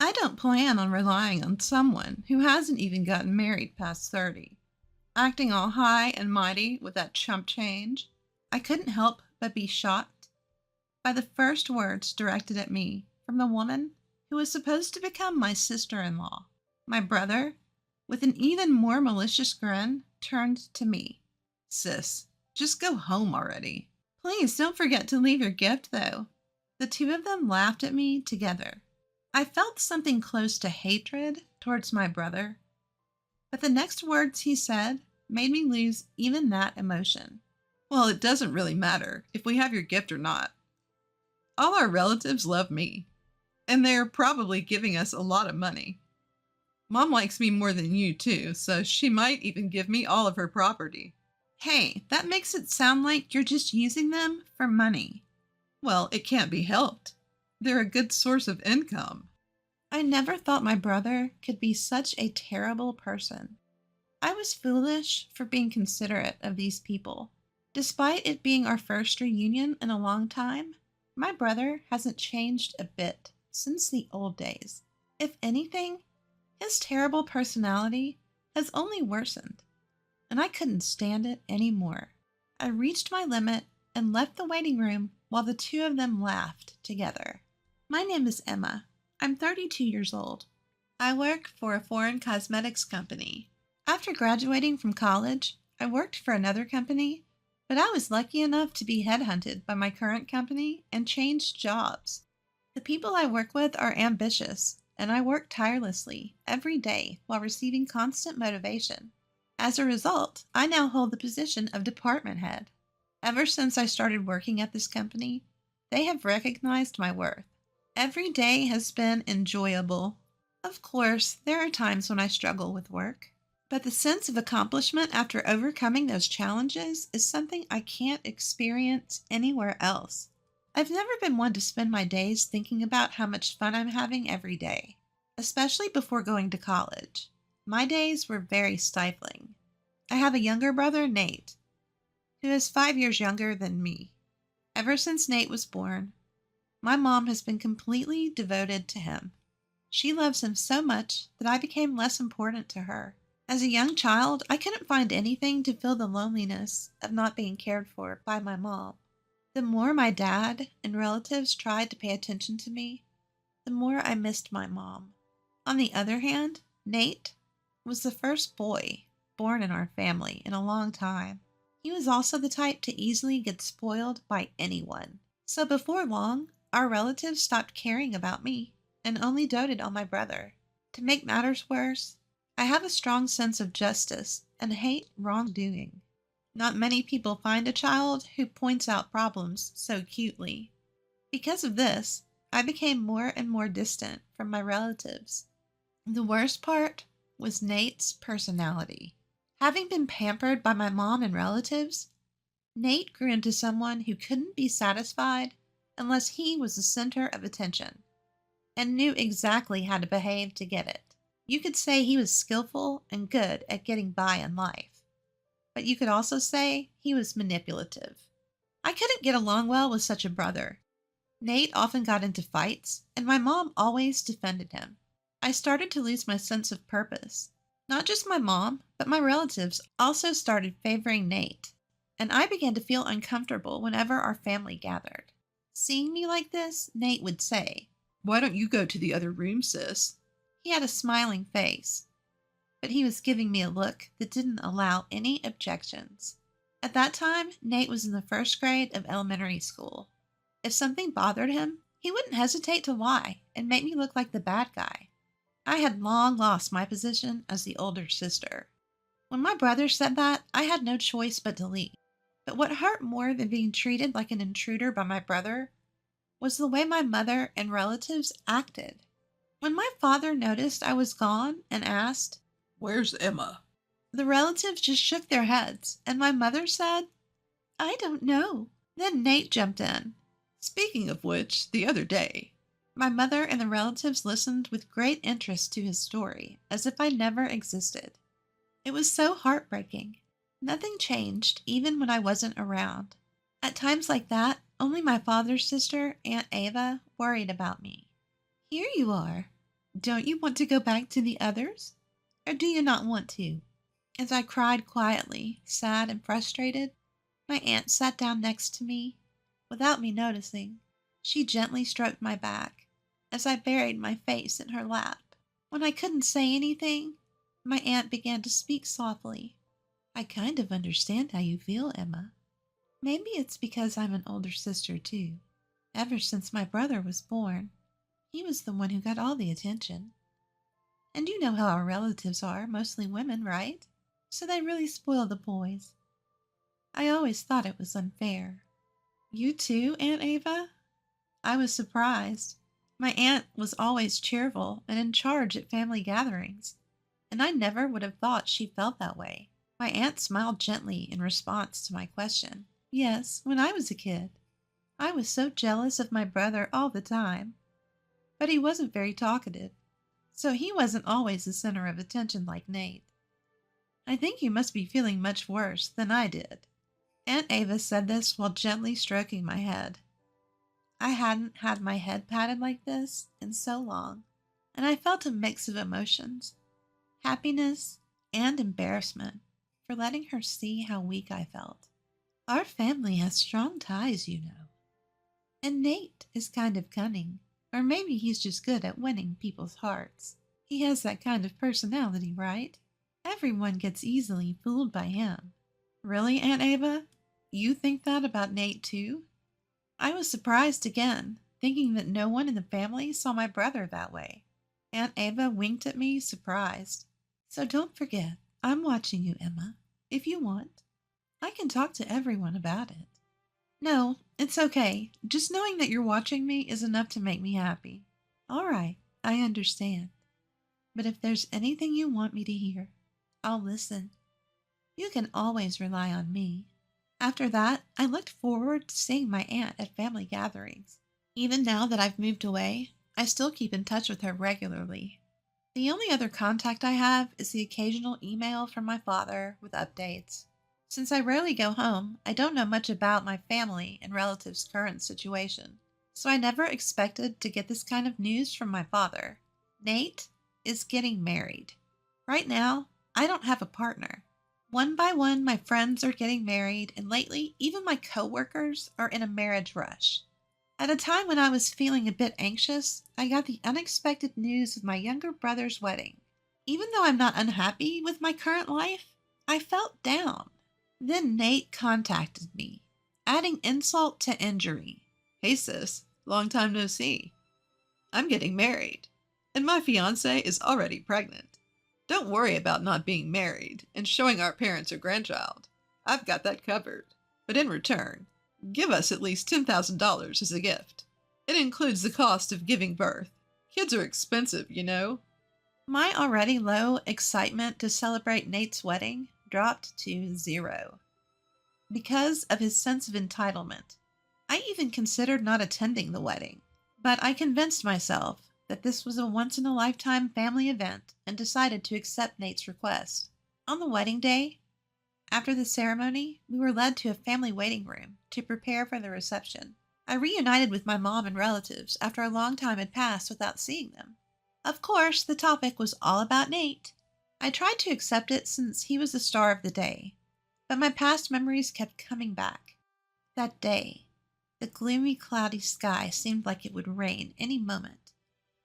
I don't plan on relying on someone who hasn't even gotten married past 30, acting all high and mighty with that chump change. I couldn't help but be shocked by the first words directed at me from the woman who was supposed to become my sister in law. My brother, with an even more malicious grin, turned to me. Sis, just go home already. Please don't forget to leave your gift, though. The two of them laughed at me together. I felt something close to hatred towards my brother, but the next words he said made me lose even that emotion. Well, it doesn't really matter if we have your gift or not. All our relatives love me, and they're probably giving us a lot of money. Mom likes me more than you, too, so she might even give me all of her property. Hey, that makes it sound like you're just using them for money. Well, it can't be helped. They're a good source of income. I never thought my brother could be such a terrible person. I was foolish for being considerate of these people. Despite it being our first reunion in a long time, my brother hasn't changed a bit since the old days. If anything, his terrible personality has only worsened, and I couldn't stand it anymore. I reached my limit and left the waiting room while the two of them laughed together. My name is Emma. I'm 32 years old. I work for a foreign cosmetics company. After graduating from college, I worked for another company, but I was lucky enough to be headhunted by my current company and changed jobs. The people I work with are ambitious, and I work tirelessly every day while receiving constant motivation. As a result, I now hold the position of department head. Ever since I started working at this company, they have recognized my worth. Every day has been enjoyable. Of course, there are times when I struggle with work, but the sense of accomplishment after overcoming those challenges is something I can't experience anywhere else. I've never been one to spend my days thinking about how much fun I'm having every day, especially before going to college. My days were very stifling. I have a younger brother, Nate, who is 5 years younger than me. Ever since Nate was born, my mom has been completely devoted to him. She loves him so much that I became less important to her. As a young child, I couldn't find anything to fill the loneliness of not being cared for by my mom. The more my dad and relatives tried to pay attention to me, the more I missed my mom. On the other hand, Nate was the first boy born in our family in a long time. He was also the type to easily get spoiled by anyone. So before long, our relatives stopped caring about me and only doted on my brother. To make matters worse, I have a strong sense of justice and hate wrongdoing. Not many people find a child who points out problems so cutely. Because of this, I became more and more distant from my relatives. The worst part was Nate's personality. Having been pampered by my mom and relatives, Nate grew into someone who couldn't be satisfied unless he was the center of attention, and knew exactly how to behave to get it. You could say he was skillful and good at getting by in life, but you could also say he was manipulative. I couldn't get along well with such a brother. Nate often got into fights, and my mom always defended him. I started to lose my sense of purpose. Not just my mom, but my relatives also started favoring Nate, and I began to feel uncomfortable whenever our family gathered. Seeing me like this, Nate would say, "Why don't you go to the other room, sis?" He had a smiling face, but he was giving me a look that didn't allow any objections. At that time, Nate was in the first grade of elementary school. If something bothered him, he wouldn't hesitate to lie and make me look like the bad guy. I had long lost my position as the older sister. When my brother said that, I had no choice but to leave. But what hurt more than being treated like an intruder by my brother was the way my mother and relatives acted. When my father noticed I was gone and asked, "Where's Emma?" the relatives just shook their heads, and my mother said, "I don't know." Then Nate jumped in. Speaking of which, the other day, my mother and the relatives listened with great interest to his story, as if I never existed. It was so heartbreaking. Nothing changed, even when I wasn't around. At times like that, only my father's sister, Aunt Ava, worried about me. "Here you are. Don't you want to go back to the others? Or do you not want to? As I cried quietly, sad and frustrated, my aunt sat down next to me without me noticing. She gently stroked my back as I buried my face in her lap. When I couldn't say anything, my aunt began to speak softly. I kind of understand how you feel, Emma. Maybe it's because I'm an older sister, too. Ever since my brother was born, he was the one who got all the attention. And you know how our relatives are, mostly women, right? So they really spoil the boys. I always thought it was unfair. You too, Aunt Ava? I was surprised. My aunt was always cheerful and in charge at family gatherings, and I never would have thought she felt that way. My aunt smiled gently in response to my question. Yes, when I was a kid, I was so jealous of my brother all the time. But he wasn't very talkative, so he wasn't always the center of attention like Nate. I think you must be feeling much worse than I did. Aunt Ava said this while gently stroking my head. I hadn't had my head patted like this in so long, and I felt a mix of emotions, happiness and embarrassment for letting her see how weak I felt. Our family has strong ties, you know. And Nate is kind of cunning, or maybe he's just good at winning people's hearts. He has that kind of personality, right? Everyone gets easily fooled by him. Really, Aunt Ava? You think that about Nate too? I was surprised again, thinking that no one in the family saw my brother that way. Aunt Ava winked at me, surprised. So don't forget, I'm watching you, Emma. If you want, I can talk to everyone about it. No, it's okay. Just knowing that you're watching me is enough to make me happy. All right, I understand. But if there's anything you want me to hear, I'll listen. You can always rely on me. After that, I looked forward to seeing my aunt at family gatherings. Even now that I've moved away, I still keep in touch with her regularly. The only other contact I have is the occasional email from my father with updates. Since I rarely go home, I don't know much about my family and relatives' current situation, so I never expected to get this kind of news from my father. Nate is getting married. Right now, I don't have a partner. One by one, my friends are getting married, and lately, even my coworkers are in a marriage rush. At a time when I was feeling a bit anxious, I got the unexpected news of my younger brother's wedding. Even though I'm not unhappy with my current life, I felt down. Then Nate contacted me, adding insult to injury. Hey sis, long time no see. I'm getting married, and my fiance is already pregnant. Don't worry about not being married and showing our parents your grandchild. I've got that covered. But in return, give us at least $10,000 as a gift. It includes the cost of giving birth. Kids are expensive, you know. My already low excitement to celebrate Nate's wedding dropped to zero. Because of his sense of entitlement, I even considered not attending the wedding. But I convinced myself that this was a once-in-a-lifetime family event and decided to accept Nate's request. On the wedding day, after the ceremony, we were led to a family waiting room to prepare for the reception. I reunited with my mom and relatives after a long time had passed without seeing them. Of course, the topic was all about Nate. I tried to accept it since he was the star of the day, but my past memories kept coming back. That day, the gloomy, cloudy sky seemed like it would rain any moment,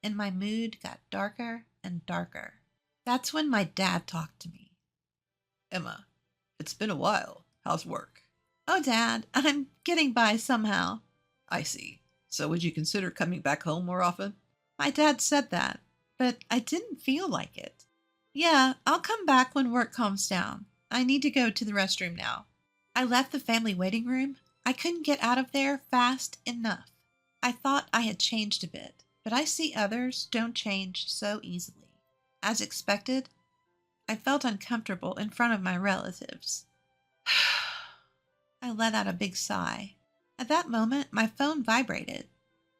and my mood got darker and darker. That's when my dad talked to me. Emma, it's been a while. How's work? Oh, Dad, I'm getting by somehow. I see. So would you consider coming back home more often? My dad said that, but I didn't feel like it. Yeah, I'll come back when work calms down. I need to go to the restroom now. I left the family waiting room. I couldn't get out of there fast enough. I thought I had changed a bit, but I see others don't change so easily. As expected, I felt uncomfortable in front of my relatives. I let out a big sigh. At that moment, my phone vibrated.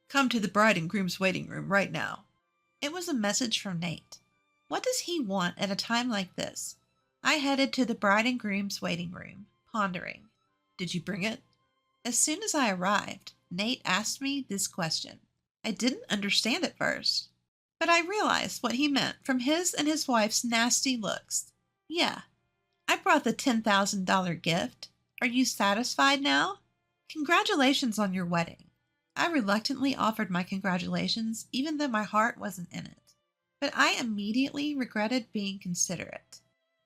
Come to the bride and groom's waiting room right now. It was a message from Nate. What does he want at a time like this? I headed to the bride and groom's waiting room, pondering. Did you bring it? As soon as I arrived, Nate asked me this question. I didn't understand at first. But I realized what he meant from his and his wife's nasty looks. Yeah, I brought the $10,000 gift. Are you satisfied now? Congratulations on your wedding. I reluctantly offered my congratulations, even though my heart wasn't in it. But I immediately regretted being considerate.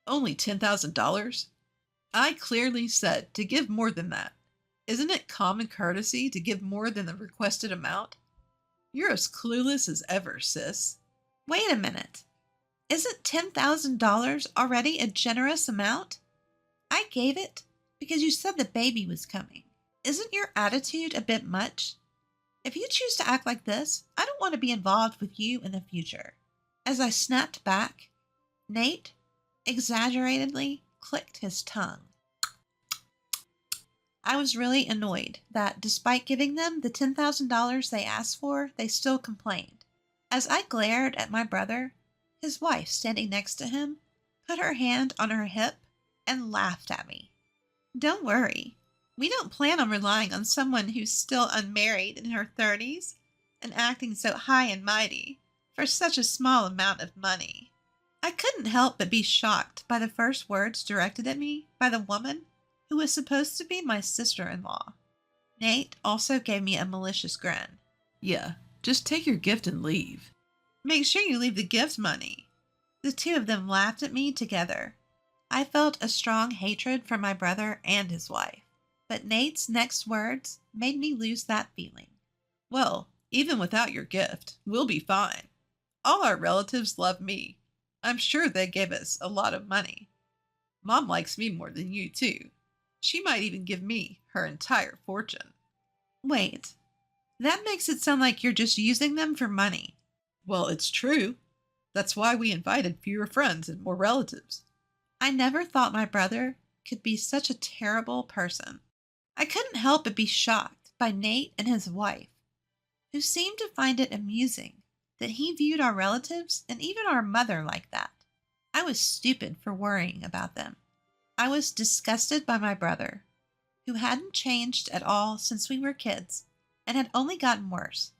Only $10,000? I clearly said to give more than that. Isn't it common courtesy to give more than the requested amount? You're as clueless as ever, sis. Wait a minute. Isn't $10,000 already a generous amount? I gave it because you said the baby was coming. Isn't your attitude a bit much? If you choose to act like this, I don't want to be involved with you in the future. As I snapped back, Nate exaggeratedly clicked his tongue. I was really annoyed that despite giving them the $10,000 they asked for, they still complained. As I glared at my brother, his wife standing next to him put her hand on her hip and laughed at me. Don't worry. We don't plan on relying on someone who's still unmarried in her 30s and acting so high and mighty for such a small amount of money. I couldn't help but be shocked by the first words directed at me by the woman who was supposed to be my sister-in-law. Nate also gave me a malicious grin. Yeah, just take your gift and leave. Make sure you leave the gift money. The two of them laughed at me together. I felt a strong hatred for my brother and his wife, but Nate's next words made me lose that feeling. Well, even without your gift, we'll be fine. All our relatives love me. I'm sure they gave us a lot of money. Mom likes me more than you, too. She might even give me her entire fortune. Wait, that makes it sound like you're just using them for money. Well, it's true. That's why we invited fewer friends and more relatives. I never thought my brother could be such a terrible person. I couldn't help but be shocked by Nate and his wife, who seemed to find it amusing that he viewed our relatives and even our mother like that. I was stupid for worrying about them. I was disgusted by my brother, who hadn't changed at all since we were kids and had only gotten worse.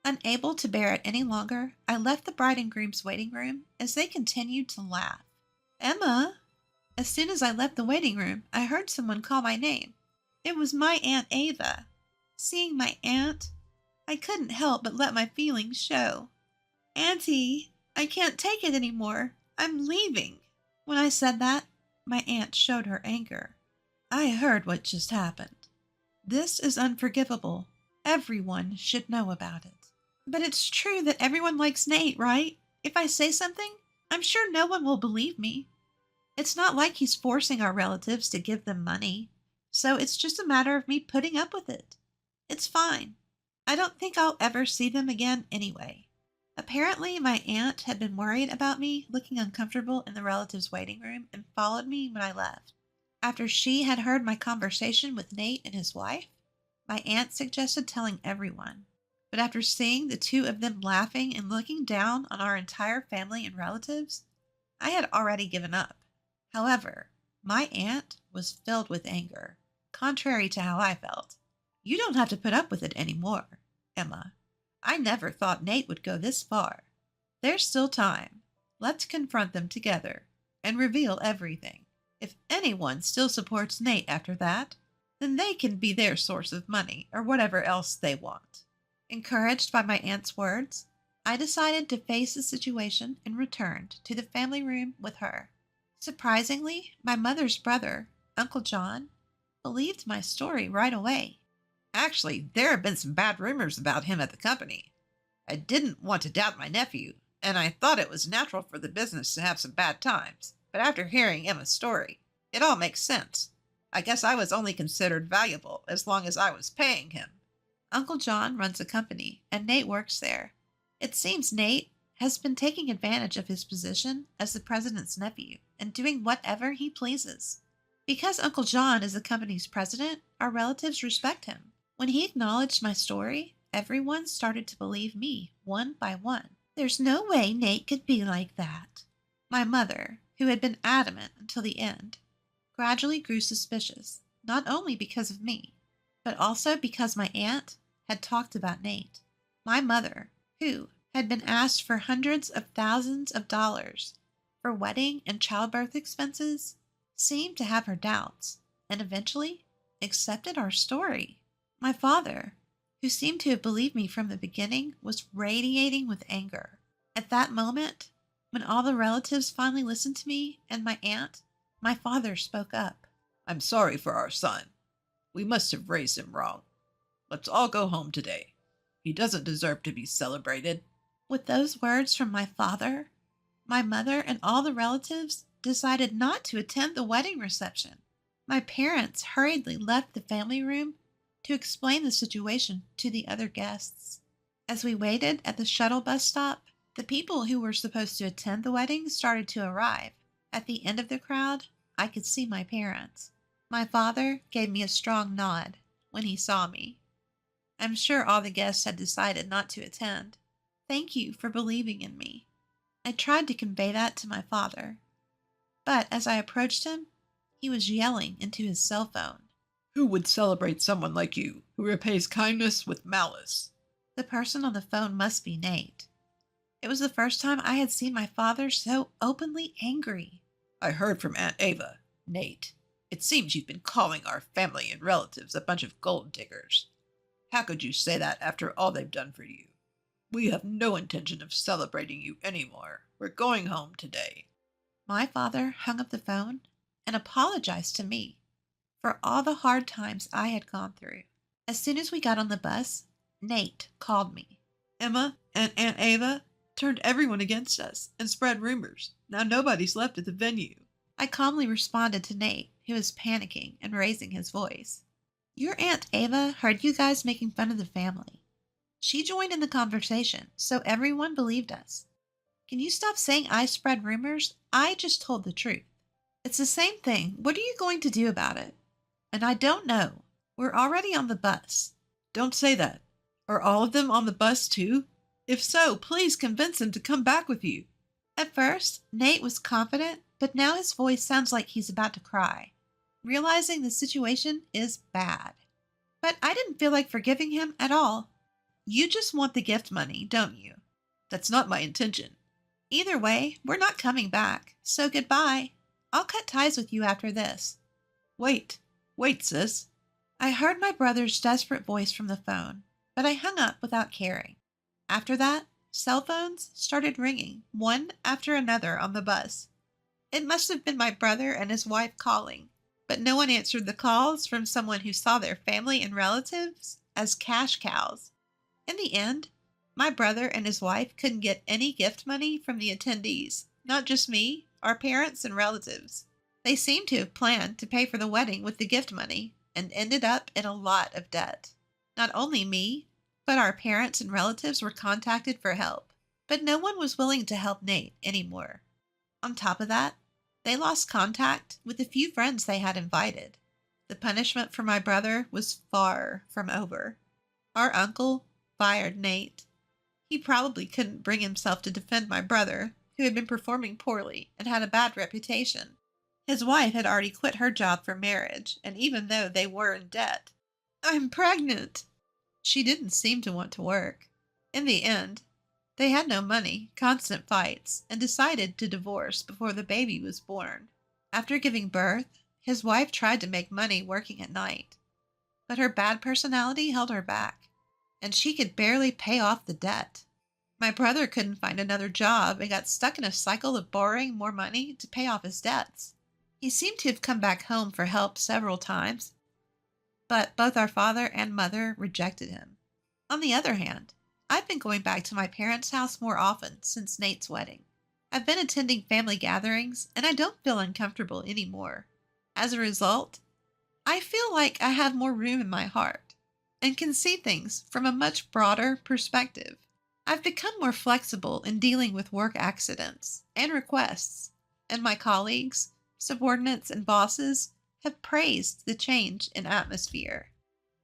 Unable to bear it any longer, I left the bride and groom's waiting room as they continued to laugh. Emma! As soon as I left the waiting room, I heard someone call my name. It was my Aunt Ava. Seeing my aunt, I couldn't help but let my feelings show. Auntie, I can't take it anymore. I'm leaving. When I said that, my aunt showed her anger. I heard what just happened. This is unforgivable. Everyone should know about it. But it's true that everyone likes Nate, right? If I say something, I'm sure no one will believe me. It's not like he's forcing our relatives to give them money, so it's just a matter of me putting up with it. It's fine. I don't think I'll ever see them again anyway. Apparently, my aunt had been worried about me looking uncomfortable in the relatives' waiting room and followed me when I left. After she had heard my conversation with Nate and his wife, my aunt suggested telling everyone. But after seeing the two of them laughing and looking down on our entire family and relatives, I had already given up. However, my aunt was filled with anger, contrary to how I felt. You don't have to put up with it anymore, Emma. I never thought Nate would go this far. There's still time. Let's confront them together and reveal everything. If anyone still supports Nate after that, then they can be their source of money or whatever else they want. Encouraged by my aunt's words, I decided to face the situation and returned to the family room with her. Surprisingly, my mother's brother, Uncle John, believed my story right away. Actually, there have been some bad rumors about him at the company. I didn't want to doubt my nephew, and I thought it was natural for the business to have some bad times. But after hearing Emma's story, it all makes sense. I guess I was only considered valuable as long as I was paying him. Uncle John runs a company, and Nate works there. It seems Nate has been taking advantage of his position as the president's nephew and doing whatever he pleases. Because Uncle John is the company's president, our relatives respect him. When he acknowledged my story, everyone started to believe me, one by one. There's no way Nate could be like that. My mother, who had been adamant until the end, gradually grew suspicious, not only because of me, but also because my aunt had talked about Nate. My mother, who had been asked for hundreds of thousands of dollars for wedding and childbirth expenses, seemed to have her doubts, and eventually accepted our story. My father, who seemed to have believed me from the beginning, was radiating with anger. At that moment, when all the relatives finally listened to me and my aunt, my father spoke up. I'm sorry for our son. We must have raised him wrong. Let's all go home today. He doesn't deserve to be celebrated. With those words from my father, my mother and all the relatives decided not to attend the wedding reception. My parents hurriedly left the family room to explain the situation to the other guests. As we waited at the shuttle bus stop, the people who were supposed to attend the wedding started to arrive. At the end of the crowd, I could see my parents. My father gave me a strong nod when he saw me. I'm sure all the guests had decided not to attend. Thank you for believing in me. I tried to convey that to my father, but as I approached him, he was yelling into his cell phone. Who would celebrate someone like you, who repays kindness with malice? The person on the phone must be Nate. It was the first time I had seen my father so openly angry. I heard from Aunt Ava. Nate, it seems you've been calling our family and relatives a bunch of gold diggers. How could you say that after all they've done for you? We have no intention of celebrating you anymore. We're going home today. My father hung up the phone and apologized to me for all the hard times I had gone through. As soon as we got on the bus, Nate called me. Emma and Aunt Ava turned everyone against us and spread rumors. Now nobody's left at the venue. I calmly responded to Nate, who was panicking and raising his voice. Your Aunt Ava heard you guys making fun of the family. She joined in the conversation, so everyone believed us. Can you stop saying I spread rumors? I just told the truth. It's the same thing. What are you going to do about it? And I don't know. We're already on the bus. Don't say that. Are all of them on the bus too? If so, please convince them to come back with you. At first, Nate was confident, but now his voice sounds like he's about to cry, realizing the situation is bad. But I didn't feel like forgiving him at all. You just want the gift money, don't you? That's not my intention. Either way, we're not coming back, so goodbye. I'll cut ties with you after this. Wait, sis. I heard my brother's desperate voice from the phone, but I hung up without caring. After that, cell phones started ringing, one after another on the bus. It must have been my brother and his wife calling, but no one answered the calls from someone who saw their family and relatives as cash cows. In the end, my brother and his wife couldn't get any gift money from the attendees, not just me, our parents and relatives. They seemed to have planned to pay for the wedding with the gift money and ended up in a lot of debt. Not only me, but our parents and relatives were contacted for help, but no one was willing to help Nate anymore. On top of that, they lost contact with the few friends they had invited. The punishment for my brother was far from over. Our uncle fired Nate. He probably couldn't bring himself to defend my brother, who had been performing poorly and had a bad reputation. His wife had already quit her job for marriage, and even though they were in debt, I'm pregnant. She didn't seem to want to work. In the end, they had no money, constant fights, and decided to divorce before the baby was born. After giving birth, his wife tried to make money working at night, but her bad personality held her back, and she could barely pay off the debt. My brother couldn't find another job and got stuck in a cycle of borrowing more money to pay off his debts. He seemed to have come back home for help several times, but both our father and mother rejected him. On the other hand, I've been going back to my parents' house more often since Nate's wedding. I've been attending family gatherings, and I don't feel uncomfortable anymore. As a result, I feel like I have more room in my heart and can see things from a much broader perspective. I've become more flexible in dealing with work accidents and requests, and my colleagues, subordinates, and bosses have praised the change in atmosphere.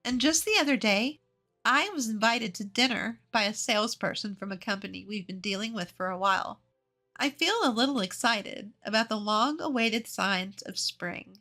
And just the other day, I was invited to dinner by a salesperson from a company we've been dealing with for a while. I feel a little excited about the long-awaited signs of spring.